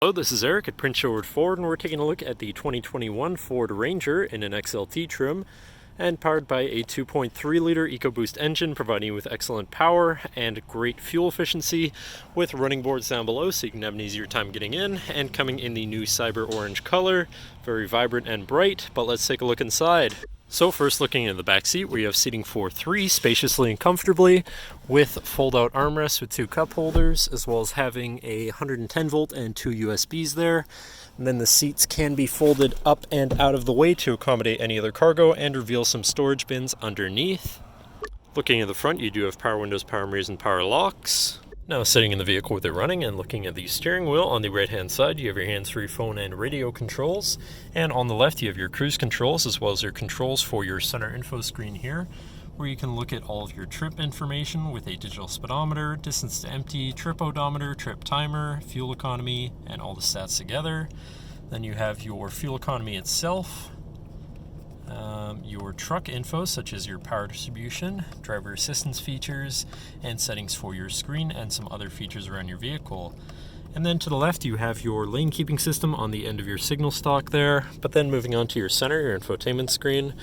Hello, this is Eric at Prince Edward Ford, and we're taking a look at the 2021 Ford Ranger in an XLT trim and powered by a 2.3-liter EcoBoost engine, providing you with excellent power and great fuel efficiency with running boards down below so you can have an easier time getting in, and coming in the new cyber orange color, very vibrant and bright. But let's take a look inside. So first, looking at the back seat, where you have seating for three spaciously and comfortably with fold-out armrests with two cup holders, as well as having a 110 volt and two USBs there. And then the seats can be folded up and out of the way to accommodate any other cargo and reveal some storage bins underneath. Looking at the front, you do have power windows, power mirrors, and power locks. Now sitting in the vehicle with it running and looking at the steering wheel, on the right hand side you have your hands-free phone and radio controls, and on the left you have your cruise controls as well as your controls for your center info screen here, where you can look at all of your trip information with a digital speedometer, distance to empty, trip odometer, trip timer, fuel economy, and all the stats together. Then you have your fuel economy itself, your truck info such as your power distribution, driver assistance features, and settings for your screen, and some other features around your vehicle. And then to the left you have your lane keeping system on the end of your signal stalk there. But then moving on to your center, your infotainment screen,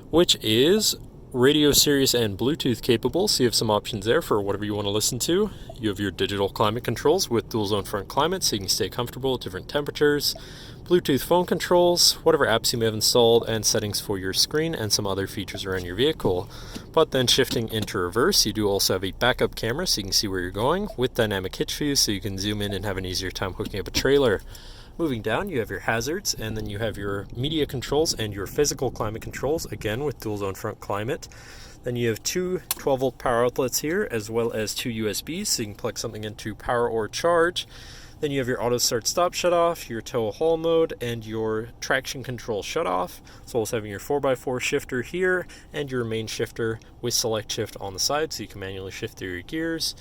which is radio, Sirius, and Bluetooth capable, so you have some options there for whatever you want to listen to. You have your digital climate controls with dual zone front climate so you can stay comfortable at different temperatures, Bluetooth phone controls, whatever apps you may have installed, and settings for your screen and some other features around your vehicle. But then shifting into reverse, you do also have a backup camera so you can see where you're going, with dynamic hitch view so you can zoom in and have an easier time hooking up a trailer. Moving down, you have your hazards, and then you have your media controls and your physical climate controls, again with dual zone front climate. Then you have two 12-volt power outlets here, as well as two USBs, so you can plug something into power or charge. Then you have your auto start stop shut off, your tow haul mode, and your traction control shut off, as well as having your 4x4 shifter here, and your main shifter with select shift on the side, so you can manually shift through your gears.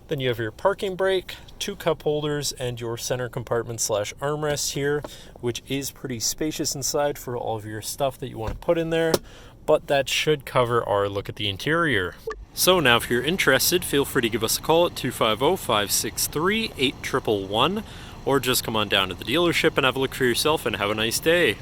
Then you have your parking brake, two cup holders, and your center compartment / armrest here, which is pretty spacious inside for all of your stuff that you want to put in there. But that should cover our look at the interior. So now if you're interested, feel free to give us a call at 250-563-8111, or just come on down to the dealership and have a look for yourself, and have a nice day.